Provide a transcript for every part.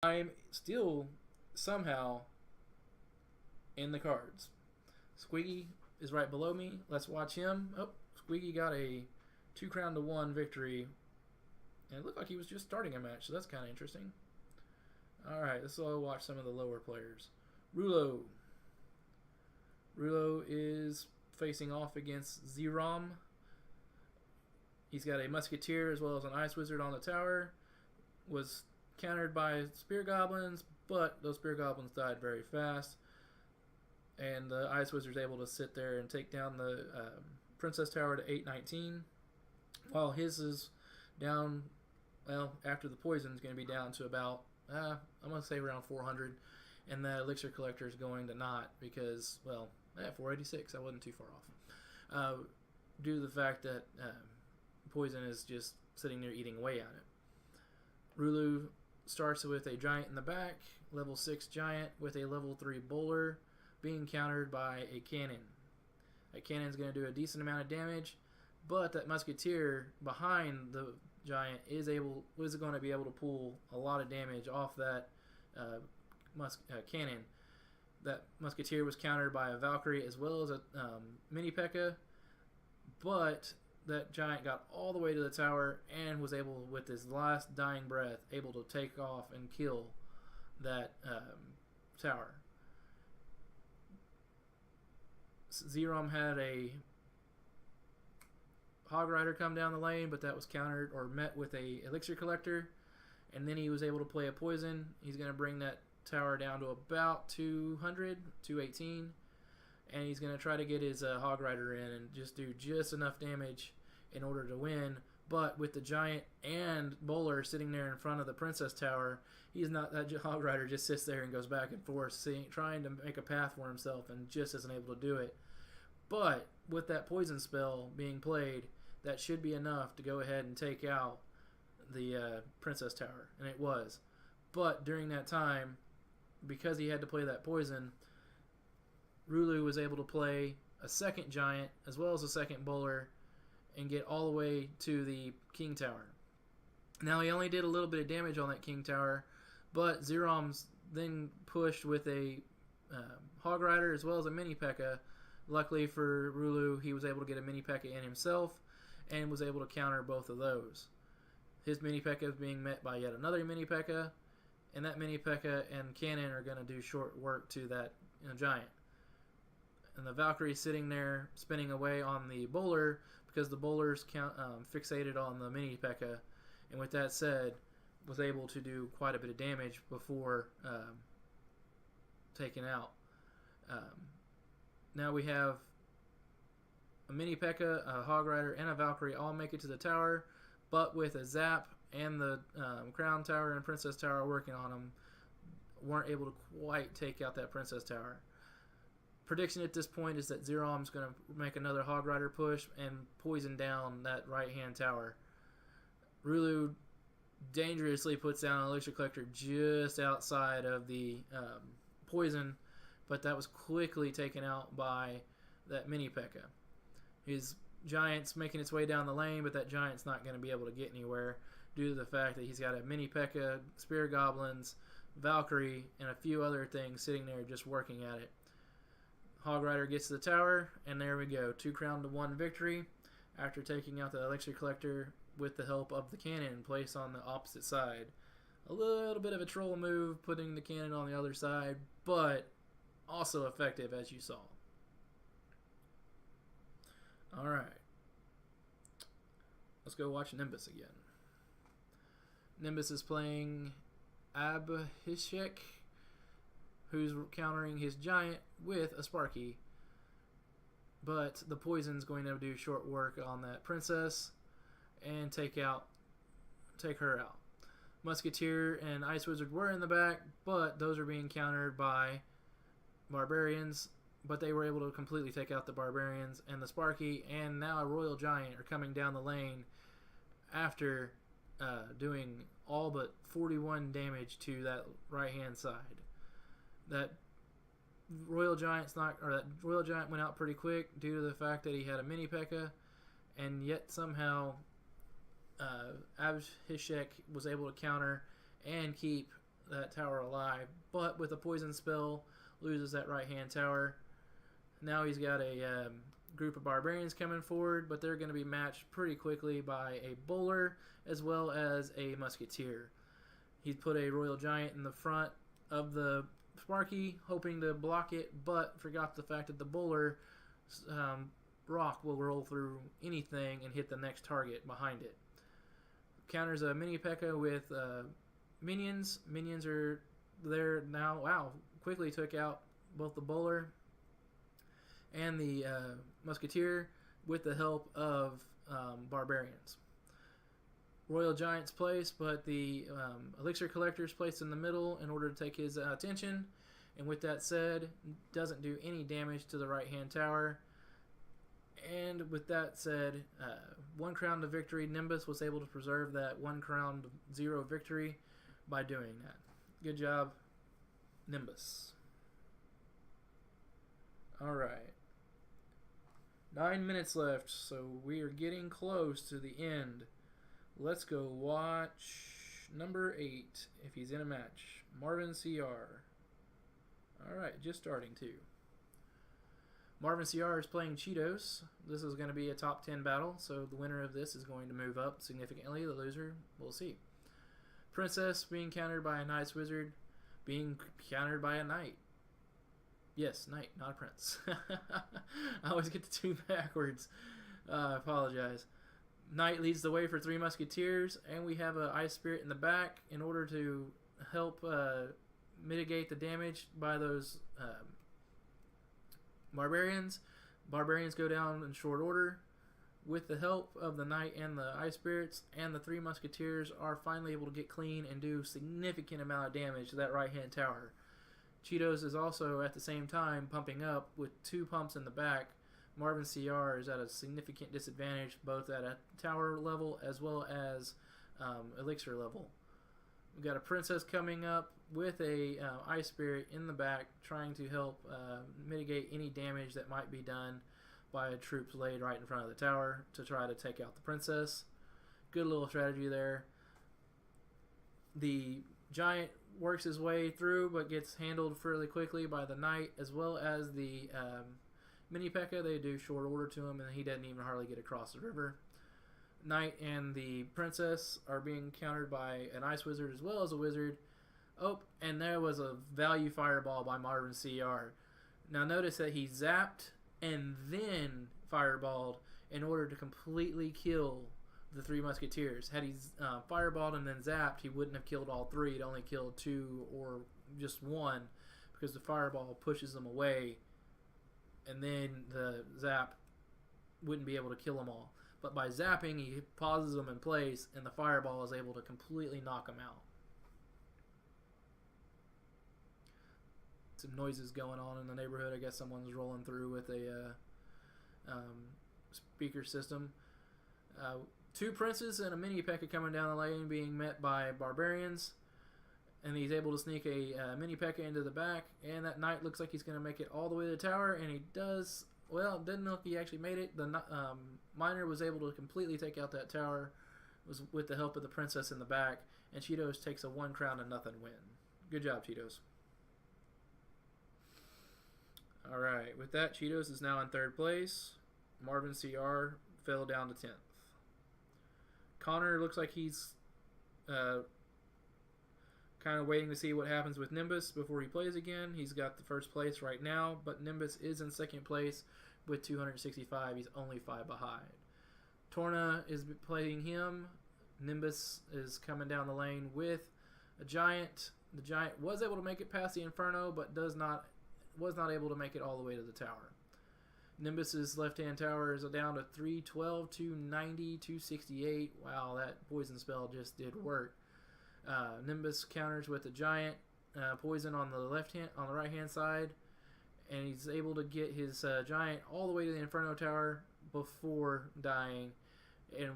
I'm still somehow in the cards. Squeaky is right below me. Let's watch him. Oh, Squeaky got a 2-crown-to-1 victory. And it looked like he was just starting a match, so that's kind of interesting. Alright, let's all watch some of the lower players. Rulo. Rulo is facing off against Zerom. He's got a Musketeer as well as an Ice Wizard on the tower. Was countered by Spear Goblins, but those Spear Goblins died very fast. And the Ice Wizard's able to sit there and take down the Princess Tower to 819. While his is down, well, after the poison is going to be down to about, I'm going to say around 400. And that Elixir Collector is going to not because, well, 486, I wasn't too far off. Due to the fact that poison is just sitting there eating away at it. Rulu starts with a giant in the back, level 6 giant with a level 3 bowler, being countered by a cannon. That cannon is going to do a decent amount of damage, but that musketeer behind the giant is going to be able to pull a lot of damage off that cannon. That musketeer was countered by a Valkyrie as well as a mini P.E.K.K.A, but that giant got all the way to the tower and was able, with his last dying breath, able to take off and kill that tower. Zerom had a Hog Rider come down the lane, but that was countered or met with a Elixir Collector, and then he was able to play a poison. He's going to bring that tower down to about 200, 218, and he's going to try to get his Hog Rider in and just do just enough damage in order to win. But with the giant and bowler sitting there in front of the Princess Tower, he's not, that Hog Rider just sits there and goes back and forth, trying to make a path for himself, and just isn't able to do it. But with that poison spell being played, that should be enough to go ahead and take out the Princess Tower, and it was. But during that time, because he had to play that poison, Rulu was able to play a second giant as well as a second bowler and get all the way to the King Tower. Now he only did a little bit of damage on that King Tower, but Zerom's then pushed with a Hog Rider as well as a mini P.E.K.K.A. Luckily for Rulu, he was able to get a mini P.E.K.K.A in himself and was able to counter both of those. His mini P.E.K.K.A is being met by yet another mini P.E.K.K.A, and that mini P.E.K.K.A and cannon are going to do short work to that giant. And the Valkyrie sitting there spinning away on the bowler because the bowler's fixated on the mini P.E.K.K.A, and with that said, was able to do quite a bit of damage before taken out. Now we have a mini P.E.K.K.A, a Hog Rider, and a Valkyrie all make it to the tower, but with a Zap and the Crown Tower and Princess Tower working on them, weren't able to quite take out that Princess Tower. Prediction at this point is that Zerom's going to make another Hog Rider push and poison down that right-hand tower. Rulu dangerously puts down an Elixir Collector just outside of the poison, but that was quickly taken out by that mini P.E.K.K.A. His giant's making its way down the lane, but that giant's not going to be able to get anywhere due to the fact that he's got a mini P.E.K.K.A, Spear Goblins, Valkyrie, and a few other things sitting there just working at it. Hog Rider gets to the tower, and there we go. 2-crown-to-1 victory after taking out the Elixir Collector with the help of the cannon placed on the opposite side. A little bit of a troll move, putting the cannon on the other side, but also effective as you saw. Alright. Let's go watch Nimbus again. Nimbus is playing Abhishek, who's countering his giant with a Sparky. But the poison's going to do short work on that princess and take her out. Musketeer and Ice Wizard were in the back, but those are being countered by barbarians. But they were able to completely take out the barbarians, and the Sparky and now a Royal Giant are coming down the lane after doing all but 41 damage to that right-hand side. That Royal Giant went out pretty quick due to the fact that he had a mini P.E.K.K.A, and yet somehow Abhishek was able to counter and keep that tower alive, but with a poison spell, loses that right-hand tower. Now he's got a group of barbarians coming forward, but they're going to be matched pretty quickly by a bowler as well as a musketeer. He's put a royal giant in the front of the Sparky, hoping to block it, but forgot the fact that the bowler rock will roll through anything and hit the next target behind it. Counters a mini P.E.K.K.A. with minions. Minions are there now. Wow, quickly took out both the bowler and the musketeer with the help of barbarians. Royal Giant's placed, but the elixir collector is placed in the middle in order to take his attention. And with that said, doesn't do any damage to the right-hand tower. And with that said, 1 crown to victory. Nimbus was able to preserve that 1 crown 0 victory by doing that. Good job, Nimbus. Alright. 9 minutes left, so we are getting close to the end. Let's go watch number 8, if he's in a match. Marvin CR. Alright, just starting too. Marvin CR is playing Cheetos. This is going to be a top 10 battle, so the winner of this is going to move up significantly. The loser, we'll see. Princess being countered by a Knight's Wizard, being countered by a Knight. Yes, Knight, not a Prince. I always get the two backwards. Apologize. Knight leads the way for 3 Musketeers, and we have an Ice Spirit in the back in order to help mitigate the damage by those barbarians. Barbarians go down in short order. With the help of the Knight and the Ice Spirits, and the 3 Musketeers are finally able to get clean and do significant amount of damage to that right-hand tower. Cheetos is also at the same time pumping up with 2 pumps in the back. Marvin CR is at a significant disadvantage both at a tower level as well as elixir level. We've got a Princess coming up with a Ice Spirit in the back trying to help mitigate any damage that might be done by troops laid right in front of the tower to try to take out the Princess. Good little strategy there. The Giant works his way through but gets handled fairly quickly by the Knight as well as the mini P.E.K.K.A. They do short order to him and he doesn't even hardly get across the river. Knight and the Princess are being countered by an Ice Wizard as well as a Wizard. Oh, and there was a value fireball by Marvin CR. Now notice that he zapped and then fireballed in order to completely kill the 3 Musketeers. Had he fireballed and then zapped, he wouldn't have killed all 3. He'd only killed 2 or just 1 because the fireball pushes them away and then the zap wouldn't be able to kill them all. But by zapping, he pauses them in place and the fireball is able to completely knock them out. Some noises going on in the neighborhood. I guess someone's rolling through with a speaker system. 2 princes and a mini P.E.K.K.A. coming down the lane being met by barbarians. And he's able to sneak a mini P.E.K.K.A. into the back. And that Knight looks like he's going to make it all the way to the tower. And he does. Well, it didn't look he actually made it. The miner was able to completely take out that tower with the help of the Princess in the back. And Cheetos takes a 1 crown to nothing win. Good job, Cheetos. Alright, with that, Cheetos is now in 3rd place. Marvin CR fell down to 10th. Connor looks like he's kind of waiting to see what happens with Nimbus before he plays again. He's got the 1st place right now, but Nimbus is in 2nd place with 265. He's only 5 behind. Tourney is playing him. Nimbus is coming down the lane with a Giant. The Giant was able to make it past the Inferno, but was not able to make it all the way to the tower. Nimbus's left-hand tower is down to 312, 290, 268. Wow, that poison spell just did work. Nimbus counters with the Giant poison on the right-hand side, and he's able to get his Giant all the way to the Inferno Tower before dying. And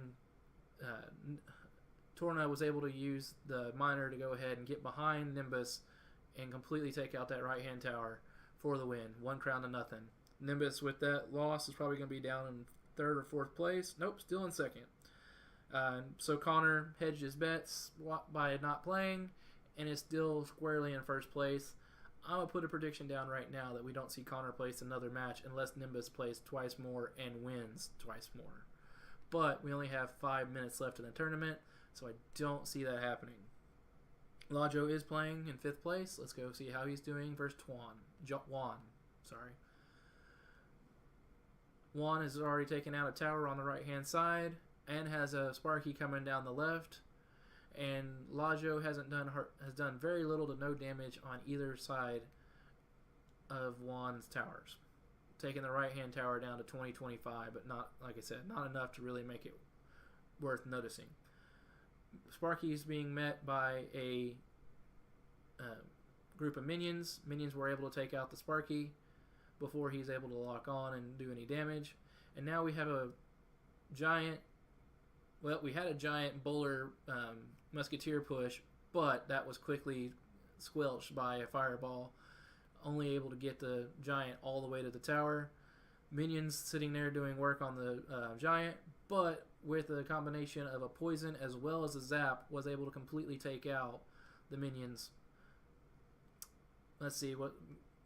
Tourney was able to use the miner to go ahead and get behind Nimbus and completely take out that right-hand tower for the win. 1 crown to nothing. Nimbus with that loss is probably going to be down in 3rd or 4th place. Nope, still in 2nd. So Connor hedged his bets by not playing and is still squarely in first place. I'm going to put a prediction down right now that we don't see Connor place another match unless Nimbus plays twice more and wins twice more. But we only have 5 minutes left in the tournament, so I don't see that happening. Lajo is playing in 5th place. Let's go see how he's doing versus Juan. Juan has already taken out a tower on the right-hand side and has a Sparky coming down the left. And Lajo has done very little to no damage on either side of Juan's towers. Taking the right-hand tower down to 20-25, but not, like I said, not enough to really make it worth noticing. Sparky is being met by a group of minions. Minions were able to take out the Sparky before he's able to lock on and do any damage. And now we have a giant... Well, we had a giant bowler musketeer push, but that was quickly squelched by a fireball, only able to get the giant all the way to the tower. Minions sitting there doing work on the giant, but with a combination of a poison as well as a zap, was able to completely take out the minions. Let's see, what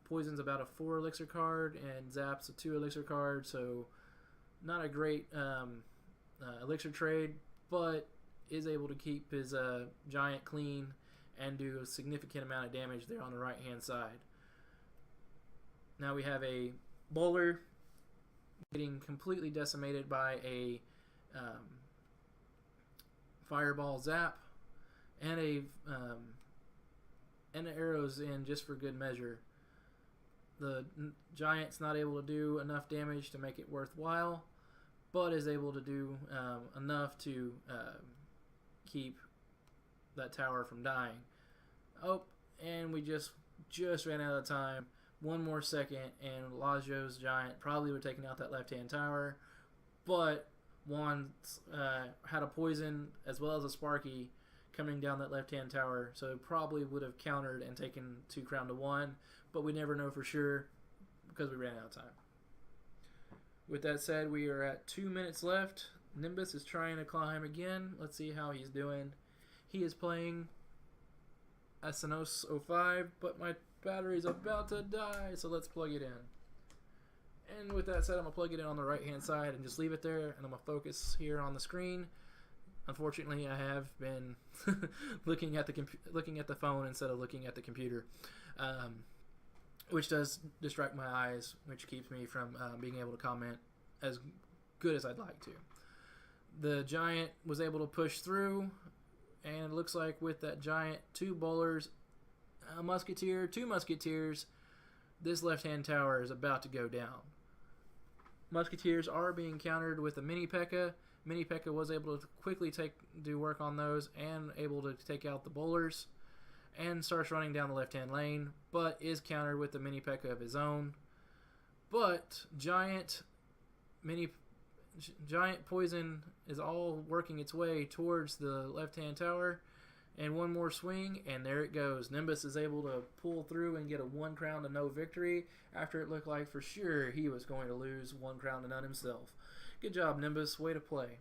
poison's about a 4 elixir card, and zap's a 2 elixir card, so not a great elixir trade, but is able to keep his giant clean and do a significant amount of damage there on the right hand side. Now we have a bowler getting completely decimated by a fireball zap and the arrows in just for good measure. The giant's not able to do enough damage to make it worthwhile, but is able to do enough to keep that tower from dying. Oh, and we just ran out of time. One more second, and Lajo's giant probably would have taken out that left-hand tower, but Juan had a poison as well as a Sparky coming down that left-hand tower, so probably would have countered and taken 2 crown to 1, but we never know for sure because we ran out of time. With that said, we are at 2 minutes left. Nimbus is trying to climb again. Let's see how he's doing. He is playing SNOS 05, but my battery's about to die, so let's plug it in. And with that said, I'm going to plug it in on the right-hand side and just leave it there, and I'm going to focus here on the screen. Unfortunately, I have been looking at the phone instead of looking at the computer, which does distract my eyes, which keeps me from being able to comment as good as I'd like to. The giant was able to push through, and it looks like with that giant, 2 bowlers, a musketeer, 2 musketeers, this left-hand tower is about to go down. Musketeers are being countered with a mini P.E.K.K.A. Mini P.E.K.K.A. was able to quickly do work on those and able to take out the bowlers and starts running down the left-hand lane, but is countered with the mini P.E.K.K.A. of his own. But giant poison is all working its way towards the left-hand tower, and one more swing, and there it goes. Nimbus is able to pull through and get a 1 crown to no victory after it looked like for sure he was going to lose 1 crown to none himself. Good job, Nimbus. Way to play.